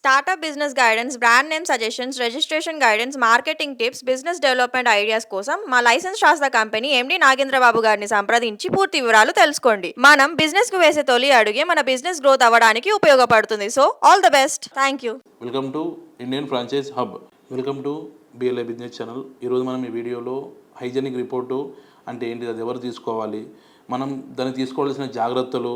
Startup business guidance, brand name suggestions, registration guidance, marketing tips, business development ideas కోసం మా licence శాస్త్ర company MD Nagendra Babu గారిని సంప్రదించి పూర్తి వివరాలు తెలుసుకోండి. మనం బిజినెస్ కు వేసే తొలి అడుగే మన బిజినెస్ గ్రోత్ అవ్వడానికి ఉపయోగపడుతుంది. So all the best. Thank you. Welcome to Indian franchise hub. Welcome to BLI business channel. ఈరోజు మనం ఈ వీడియోలో హైజెనిక్ రిపోర్టు అంటే ఏంటి, అది ఎవరు తీసుకోవాలి, మనం దాన్ని తీసుకోవాల్సిన జాగ్రత్తలు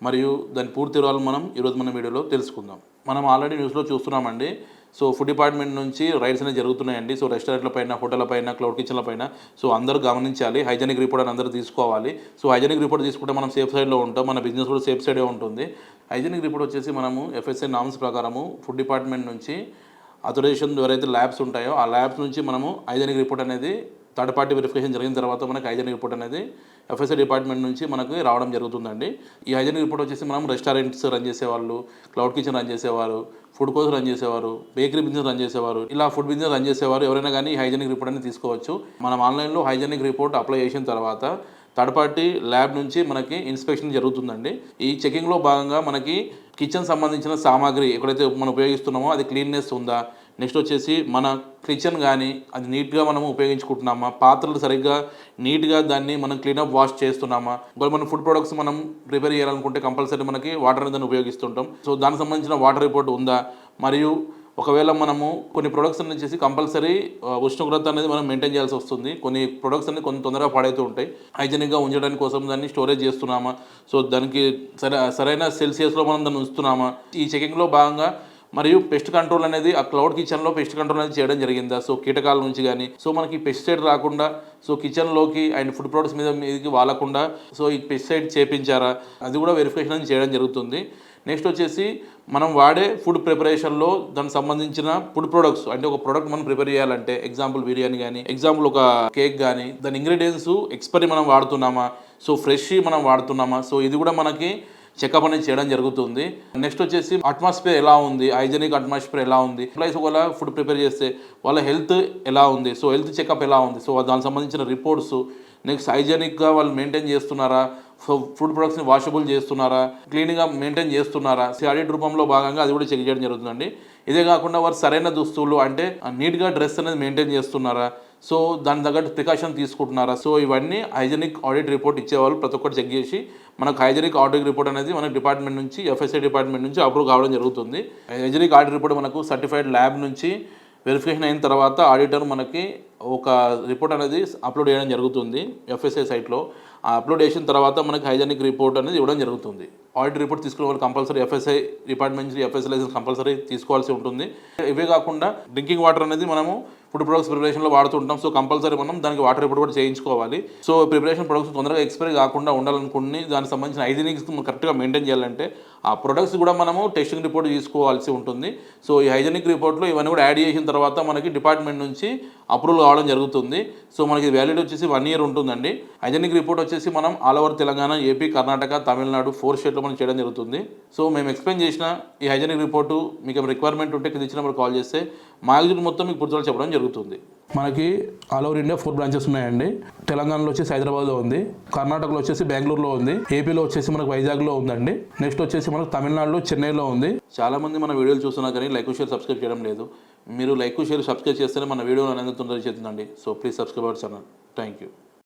మరియు దాని పూర్తి వివరాలు మనం ఈరోజు మన వీడియోలో తెలుసుకుందాం. మనం ఆల్రెడీ న్యూస్లో చూస్తున్నామండి. సో ఫుడ్ డిపార్ట్మెంట్ నుంచి రైడ్స్ అనేవి జరుగుతున్నాయండి. సో రెస్టారెంట్ల పైన, హోటళ్ళ పైన, క్లౌడ్ కిచెన్ల పైన. సో అందరూ గమనించాలి, హైజెనిక్ రిపోర్ట్ అని అందరూ తీసుకోవాలి. సో హైజెనిక్ రిపోర్ట్ తీసుకుంటే మనం సేఫ్ సైడ్లో ఉంటాం, మన బిజినెస్ కూడా సేఫ్ సైడే ఉంటుంది. హైజెనిక్ రిపోర్ట్ వచ్చేసి మనము ఎఫ్ఎస్ఐ నామ్స్ ప్రకారము ఫుడ్ డిపార్ట్మెంట్ నుంచి అథరైజేషన్ ఎవరైతే ల్యాబ్స్ ఉంటాయో ఆ ల్యాబ్స్ నుంచి మనము హైజెనిక్ రిపోర్ట్ అనేది థర్డ్ పార్టీ వెరిఫికేషన్ జరిగిన తర్వాత మనకి హైజెనిక్ రిపోర్ట్ అనేది ఎఫ్ఎస్ఐ డిపార్ట్మెంట్ నుంచి మనకి రావడం జరుగుతుందండి. ఈ హైజెనిక్ రిపోర్ట్ వచ్చేసి మనం రెస్టారెంట్స్ రన్ చేసేవాళ్ళు, క్లౌడ్ కిచెన్ రన్ చేసేవారు, ఫుడ్ కోర్స్ రన్ చేసేవారు, బేకరీ బిజినెస్ రన్ చేసేవారు, ఇలా ఫుడ్ బిజినెస్ రన్ చేసేవారు ఎవరైనా కానీ హైజెనిక్ రిపోర్ట్ అనేది తీసుకోవచ్చు. మనం ఆన్లైన్లో హైజెనిక్ రిపోర్ట్ అప్లై చేసిన తర్వాత థర్డ్ పార్టీ ల్యాబ్ నుంచి మనకి ఇన్స్పెక్షన్ జరుగుతుందండి. ఈ చెకింగ్లో భాగంగా మనకి కిచెన్ సంబంధించిన సామాగ్రి ఎక్కడైతే మనం ఉపయోగిస్తున్నామో అది క్లీన్నెస్ ఉందా, నెక్స్ట్ వచ్చేసి మన కిచెన్ కానీ అది నీట్గా మనం ఉపయోగించుకుంటున్నామా, పాత్రలు సరిగ్గా నీట్గా దాన్ని మనం క్లీనప్ వాష్ చేస్తున్నామా, ఒకవేళ మన ఫుడ్ ప్రొడక్ట్స్ మనం ప్రిపేర్ చేయాలనుకుంటే కంపల్సరీ మనకి వాటర్ అనేది దాన్ని ఉపయోగిస్తుంటాం. సో దానికి సంబంధించిన వాటర్ రిపోర్ట్ ఉందా, మరియు ఒకవేళ మనము కొన్ని ప్రొడక్ట్స్ అనేది వచ్చేసి కంపల్సరీ ఉష్ణోగ్రత అనేది మనం మెయింటైన్ చేయాల్సి వస్తుంది. కొన్ని ప్రొడక్ట్స్ అనేది కొంచెం తొందరగా పాడైతూ ఉంటాయి. హైజెనిక్గా ఉంచడానికి కోసం దాన్ని స్టోరేజ్ చేస్తున్నామా, సో దానికి సరైన సెల్సియస్లో మనం దాన్ని ఉంచుతున్నామా, ఈ చెకింగ్లో భాగంగా మరియు పెస్ట్ కంట్రోల్ అనేది ఆ క్లౌడ్ కిచెన్లో పెస్ట్ కంట్రోల్ అనేది చేయడం జరిగిందా, సో కీటకాల నుంచి కానీ, సో మనకి పెస్టిసైడ్ రాకుండా, సో కిచెన్లోకి అండ్ ఫుడ్ ప్రొడక్ట్స్ మీదకి వాలకుండా సో ఈ పెస్టిసైడ్ చేపించారా, అది కూడా వెరిఫికేషన్ అనేది చేయడం జరుగుతుంది. నెక్స్ట్ వచ్చేసి మనం వాడే ఫుడ్ ప్రిపరేషన్లో దానికి సంబంధించిన ఫుడ్ ప్రొడక్ట్స్ అంటే ఒక ప్రోడక్ట్ మనం ప్రిపేర్ చేయాలంటే ఎగ్జాంపుల్ బిర్యానీ కానీ, ఎగ్జాంపుల్ ఒక కేక్ కానీ, దాని ఇంగ్రీడియంట్స్ ఎక్స్పైరీ మనం వాడుతున్నామా, సో ఫ్రెష్ మనం వాడుతున్నామా, సో ఇది కూడా మనకి చెకప్ అనేది చేయడం జరుగుతుంది. నెక్స్ట్ వచ్చేసి అట్మాస్ఫియర్ ఎలా ఉంది, హైజెనిక్ అట్మాస్ఫియర్ ఎలా ఉంది, ఎంప్లాయీస్ ఒకవేళ ఫుడ్ ప్రిపేర్ చేస్తే వాళ్ళ హెల్త్ ఎలా ఉంది, సో హెల్త్ చెకప్ ఎలా ఉంది, సో దానికి సంబంధించిన రిపోర్ట్స్, నెక్స్ట్ హైజెనిక్గా వాళ్ళు మెయింటైన్ చేస్తున్నారా, సో ఫుడ్ ప్రొడక్ట్స్ని వాషబుల్ చేస్తున్నారా, క్లీన్గా మెయింటైన్ చేస్తున్నారా, ఆడిట్ రూపంలో భాగంగా అది కూడా చెక్ చేయడం జరుగుతుందండి. ఇదే కాకుండా వారు సరైన దుస్తులు అంటే నీట్గా డ్రెస్ అనేది మెయింటైన్ చేస్తున్నారా, సో దాని తగ్గట్టు ప్రికాషన్ తీసుకుంటున్నారా, సో ఇవన్నీ హైజెనిక్ ఆడిట్ రిపోర్ట్ ఇచ్చేవాళ్ళు ప్రతి ఒక్కటి చెక్ చేసి మనకు హైజెనిక్ ఆడిట్ రిపోర్ట్ అనేది మన డిపార్ట్మెంట్ నుంచి ఎఫ్ఎస్ఐ డిపార్ట్మెంట్ నుంచి అప్రూవ్ కావడం జరుగుతుంది. హైజెనిక్ ఆడిట్ రిపోర్ట్ మనకు సర్టిఫైడ్ ల్యాబ్ నుంచి వెరిఫికేషన్ అయిన తర్వాత ఆడిటర్ మనకి ఒక రిపోర్ట్ అనేది అప్లోడ్ చేయడం జరుగుతుంది ఎఫ్ఎస్ఐ సైట్లో. ఆ అప్లోడ్ చేసిన తర్వాత మనకి హైజెనిక్ రిపోర్ట్ అనేది ఇవ్వడం జరుగుతుంది. ఆడిట్ రిపోర్ట్ తీసుకునే వాళ్ళు కంపల్సరీ ఎఫ్ఎస్ఐ డిపార్ట్మెంట్ నుంచి ఎఫ్ఎస్ఐ లైసెన్స్ కంపల్సరీ తీసుకోవాల్సి ఉంటుంది. ఇవే కాకుండా డ్రింకింగ్ వాటర్ అనేది మనము ఫుడ్ ప్రొడక్ట్స్ ప్రిపరేషన్లో వాడుతుంటాం. సో కంపల్సరీ మనం దానికి వాటర్ రిపోర్ట్ కూడా చేయించుకోవాలి. సో ప్రిపరేషన్ ప్రొడక్ట్స్ తొందరగా ఎక్స్పైరీ కాకుండా ఉండాలనుకుని దానికి సంబంధించిన హైజెనిక్స్ కరెక్ట్గా మెయింటైన్ చేయాలంటే ఆ ప్రొడక్ట్స్ కూడా మనము టెస్టింగ్ రిపోర్ట్ తీసుకోవాల్సి ఉంటుంది. సో ఈ హైజెనిక్ రిపోర్ట్లో ఇవన్నీ కూడా యాడ్ చేసిన తర్వాత మనకి డిపార్ట్మెంట్ నుంచి అప్రూవల్ కావడం జరుగుతుంది. సో మనకి వ్యాలిడ్ వచ్చేసి 1 year ఉంటుందండి. హైజెనిక్ రిపోర్ట్ వచ్చేసి మనం all over Telangana, AP, Karnataka, Tamil Nadu 4 స్టేట్లో మనం చేయడం జరుగుతుంది. సో మేము ఎక్స్ప్లెయిన్ చేసిన ఈ హైజెనిక్ రిపోర్టు మీకు రిక్వైర్మెంట్ ఉంటే కింద ఇచ్చిన నెంబర్ కాల్ చేస్తే మ్యాగజైన్ మొత్తం మీకు పూర్తిగా చెప్పడం జరుగుతుంది. మనకి ఆల్ ఓవర్ ఇండియా 4 బ్రాంచెస్ ఉన్నాయండి. తెలంగాణలో వచ్చేసి హైదరాబాద్లో ఉంది, కర్ణాటకలో వచ్చేసి బెంగళూరులో ఉంది, ఏపీలో వచ్చేసి మనకు వైజాగ్లో ఉందండి, నెక్స్ట్ వచ్చేసి మనకు తమిళనాడులో చెన్నైలో ఉంది. చాలామంది మన వీడియోలు చూస్తున్నా కానీ లైక్ షేర్ సబ్స్క్రైబ్ చేయడం లేదు. మీరు లైక్ షేర్ సబ్స్క్రైబ్ చేస్తేనే మన వీడియోలు అనేది తొందరగా చేస్తుందండి. So please subscribe our channel. Thank you.